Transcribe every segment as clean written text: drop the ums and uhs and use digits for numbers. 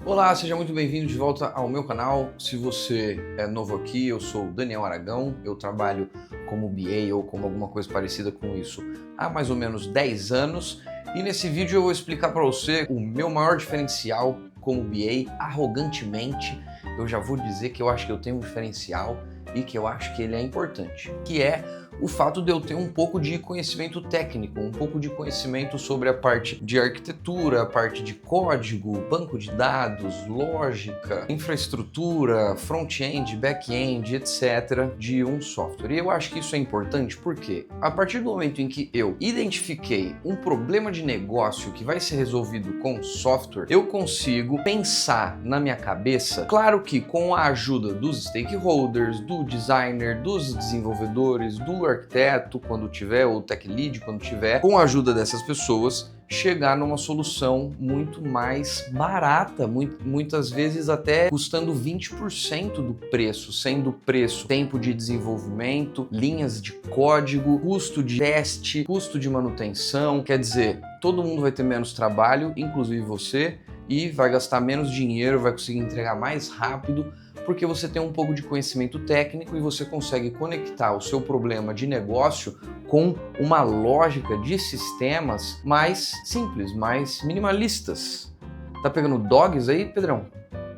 Olá, seja muito bem-vindo de volta ao meu canal. Se você é novo aqui, eu sou o Daniel Aragão, eu trabalho como BA ou como alguma coisa parecida com isso há mais ou menos 10 anos e nesse vídeo eu vou explicar para você o meu maior diferencial como BA. Arrogantemente, eu já vou dizer que eu acho que eu tenho um diferencial e que eu acho que ele é importante, que é o fato de eu ter um pouco de conhecimento técnico, um pouco de conhecimento sobre a parte de arquitetura, a parte de código, banco de dados, lógica, infraestrutura, front-end, back-end, etc. de um software. E eu acho que isso é importante porque a partir do momento em que eu identifiquei um problema de negócio que vai ser resolvido com software, eu consigo pensar na minha cabeça, claro que com a ajuda dos stakeholders, do designer, dos desenvolvedores, do arquiteto quando tiver, ou tech lead quando tiver, com a ajuda dessas pessoas, chegar numa solução muito mais barata, muitas vezes até custando 20% do preço, sendo o preço tempo de desenvolvimento, linhas de código, custo de teste, custo de manutenção. Quer dizer, todo mundo vai ter menos trabalho, inclusive você, e vai gastar menos dinheiro, vai conseguir entregar mais rápido, porque você tem um pouco de conhecimento técnico e você consegue conectar o seu problema de negócio com uma lógica de sistemas mais simples, mais minimalistas. Tá pegando dogs aí, Pedrão?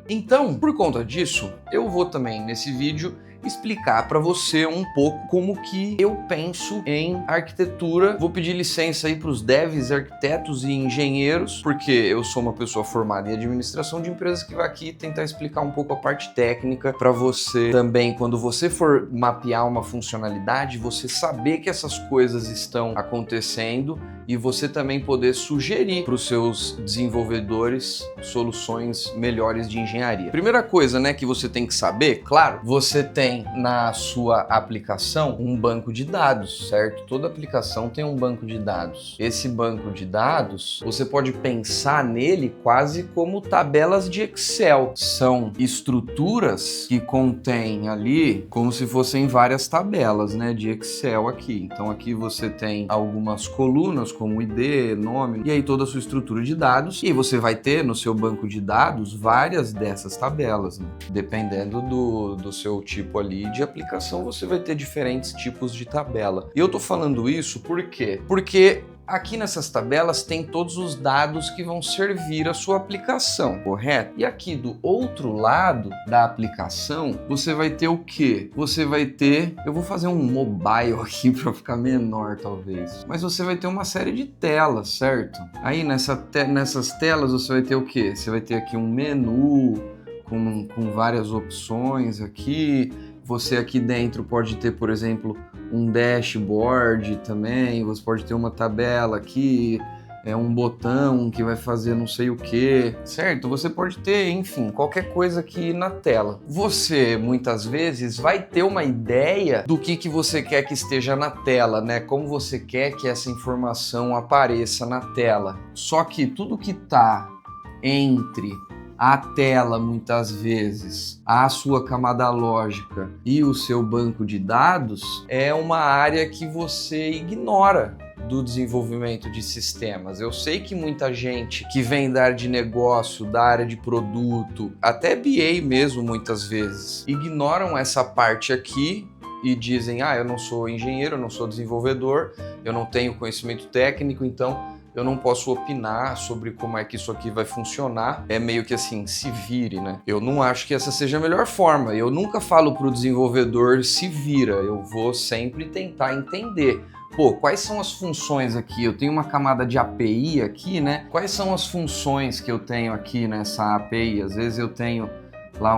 Então, por conta disso, eu vou também nesse vídeo explicar para você um pouco como que eu penso em arquitetura. Vou pedir licença aí para os devs, arquitetos e engenheiros, porque eu sou uma pessoa formada em administração de empresas que vai aqui tentar explicar um pouco a parte técnica para você também, quando você for mapear uma funcionalidade, você saber que essas coisas estão acontecendo e você também poder sugerir para os seus desenvolvedores soluções melhores de engenharia. Primeira coisa, né, que você tem que saber, claro, você tem na sua aplicação um banco de dados, certo? Toda aplicação tem um banco de dados. Esse banco de dados, você pode pensar nele quase como tabelas de Excel. São estruturas que contêm ali como se fossem várias tabelas, né, de Excel aqui. Então aqui você tem algumas colunas como ID, nome, e aí toda a sua estrutura de dados, e você vai ter no seu banco de dados várias dessas tabelas, né? Dependendo do seu tipo ali de aplicação, você vai ter diferentes tipos de tabela. E eu tô falando isso por quê? Porque aqui nessas tabelas tem todos os dados que vão servir a sua aplicação, correto? E aqui do outro lado da aplicação, você vai ter o quê? Você vai ter... Eu vou fazer um mobile aqui para ficar menor, talvez. Mas você vai ter uma série de telas, certo? Aí nessas telas você vai ter o quê? Você vai ter aqui um menu com várias opções aqui. Você aqui dentro pode ter, por exemplo, um dashboard também, você pode ter uma tabela aqui, um botão que vai fazer não sei o que, certo? Você pode ter, enfim, qualquer coisa aqui na tela. Você, muitas vezes, vai ter uma ideia do que você quer que esteja na tela, né? Como você quer que essa informação apareça na tela. Só que tudo que está entre a tela, muitas vezes, a sua camada lógica e o seu banco de dados é uma área que você ignora do desenvolvimento de sistemas. Eu sei que muita gente que vem da área de negócio, da área de produto, até BA mesmo muitas vezes, ignoram essa parte aqui e dizem, eu não sou engenheiro, eu não sou desenvolvedor, eu não tenho conhecimento técnico, então eu não posso opinar sobre como é que isso aqui vai funcionar. É meio que assim, se vire, né? Eu não acho que essa seja a melhor forma. Eu nunca falo para o desenvolvedor se vira. Eu vou sempre tentar entender. Pô, quais são as funções aqui? Eu tenho uma camada de API aqui, né? Quais são as funções que eu tenho aqui nessa API? Às vezes eu tenho lá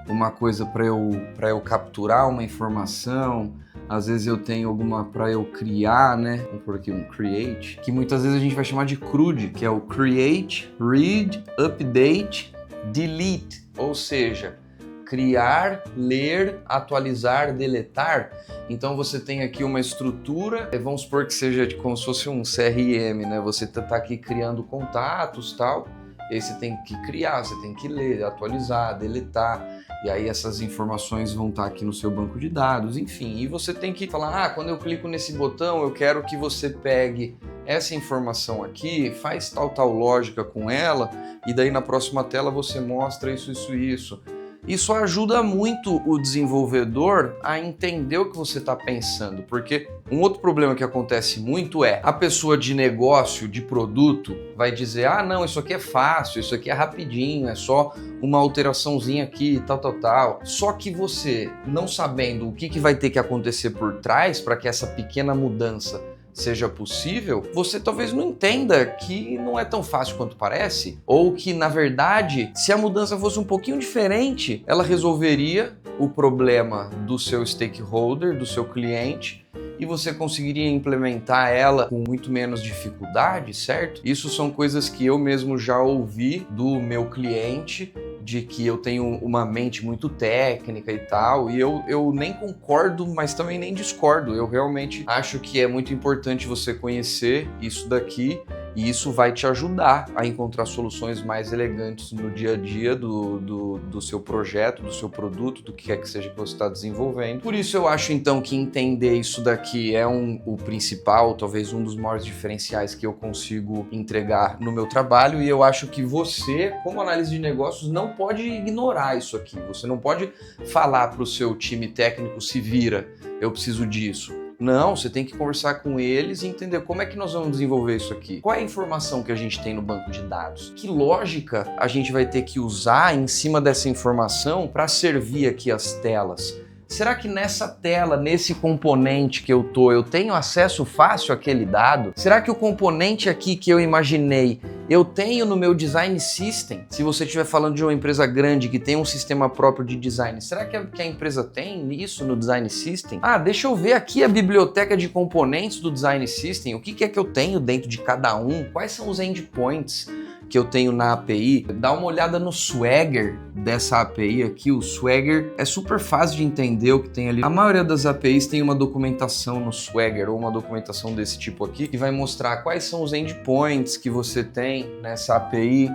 uma coisa para eu capturar uma informação. Às vezes eu tenho alguma para eu criar, né? Vamos por aqui um create, que muitas vezes a gente vai chamar de CRUD, que é o create, read, update, delete, ou seja, criar, ler, atualizar, deletar. Então você tem aqui uma estrutura, vamos supor que seja como se fosse um CRM, né? Você tá aqui criando contatos, tal. E aí você tem que criar, você tem que ler, atualizar, deletar. E aí essas informações vão estar aqui no seu banco de dados, enfim. E você tem que falar, quando eu clico nesse botão, eu quero que você pegue essa informação aqui, faz tal lógica com ela, e daí na próxima tela você mostra isso, isso e isso. Isso ajuda muito o desenvolvedor a entender o que você está pensando, porque um outro problema que acontece muito é a pessoa de negócio, de produto, vai dizer, ah não, isso aqui é fácil, isso aqui é rapidinho, é só uma alteraçãozinha aqui, tal. Só que você, não sabendo o que vai ter que acontecer por trás para que essa pequena mudança seja possível, você talvez não entenda que não é tão fácil quanto parece, ou que, na verdade, se a mudança fosse um pouquinho diferente, ela resolveria o problema do seu stakeholder, do seu cliente, e você conseguiria implementar ela com muito menos dificuldade, certo? Isso são coisas que eu mesmo já ouvi do meu cliente, de que eu tenho uma mente muito técnica e tal, e eu nem concordo, mas também nem discordo. Eu realmente acho que é muito importante você conhecer isso daqui, e isso vai te ajudar a encontrar soluções mais elegantes no dia a dia do seu projeto, do seu produto, do que quer que seja que você está desenvolvendo. Por isso eu acho então que entender isso daqui é o principal, talvez um dos maiores diferenciais que eu consigo entregar no meu trabalho, e eu acho que você, como análise de negócios, não pode ignorar isso aqui. Você não pode falar para o seu time técnico, se vira, eu preciso disso. Não, você tem que conversar com eles e entender como é que nós vamos desenvolver isso aqui. Qual é a informação que a gente tem no banco de dados? Que lógica a gente vai ter que usar em cima dessa informação para servir aqui as telas? Será que nessa tela, nesse componente que eu tenho acesso fácil àquele dado? Será que o componente aqui que eu imaginei, eu tenho no meu design system? Se você estiver falando de uma empresa grande que tem um sistema próprio de design, será que a empresa tem isso no design system? Ah, deixa eu ver aqui a biblioteca de componentes do design system, o que é que eu tenho dentro de cada um? Quais são os endpoints que eu tenho na API? Dá uma olhada no Swagger dessa API aqui. O Swagger é super fácil de entender o que tem ali. A maioria das APIs tem uma documentação no Swagger, ou uma documentação desse tipo aqui, que vai mostrar quais são os endpoints que você tem nessa API,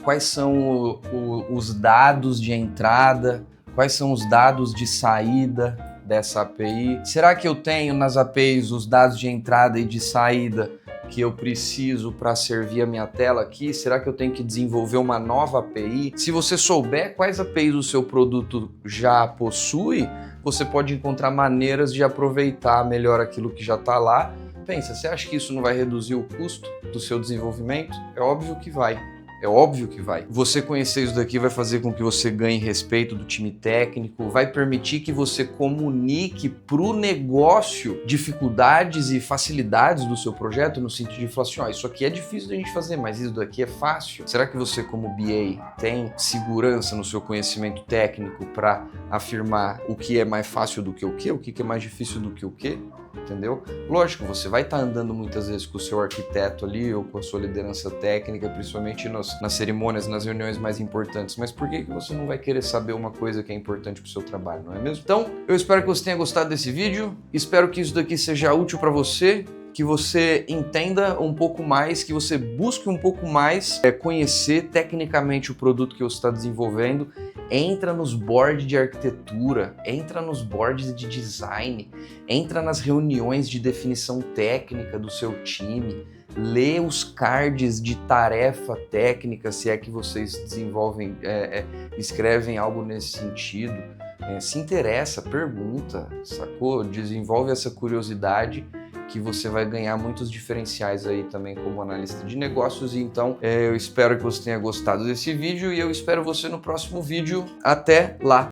quais são os dados de entrada, quais são os dados de saída dessa API. Será que eu tenho nas APIs os dados de entrada e de saída que eu preciso para servir a minha tela aqui? Será que eu tenho que desenvolver uma nova API? Se você souber quais APIs o seu produto já possui, você pode encontrar maneiras de aproveitar melhor aquilo que já está lá. Pensa, você acha que isso não vai reduzir o custo do seu desenvolvimento? É óbvio que vai. É óbvio que vai. Você conhecer isso daqui vai fazer com que você ganhe respeito do time técnico, vai permitir que você comunique para o negócio dificuldades e facilidades do seu projeto, no sentido de falar assim, ó, isso aqui é difícil da gente fazer, mas isso daqui é fácil. Será que você, como BA, tem segurança no seu conhecimento técnico para afirmar o que é mais fácil do que o quê? O que é mais difícil do que o quê? Entendeu? Lógico, você vai estar andando muitas vezes com o seu arquiteto ali ou com a sua liderança técnica, principalmente nas cerimônias, nas reuniões mais importantes, mas por que você não vai querer saber uma coisa que é importante para o seu trabalho, não é mesmo? Então, eu espero que você tenha gostado desse vídeo, espero que isso daqui seja útil para você, que você entenda um pouco mais, que você busque um pouco mais conhecer tecnicamente o produto que você está desenvolvendo. Entra nos boards de arquitetura, entra nos boards de design, entra nas reuniões de definição técnica do seu time, lê os cards de tarefa técnica, se é que vocês desenvolvem, escrevem algo nesse sentido. Se interessa, pergunta, sacou? Desenvolve essa curiosidade, que você vai ganhar muitos diferenciais aí também como analista de negócios. E então eu espero que você tenha gostado desse vídeo e eu espero você no próximo vídeo. Até lá!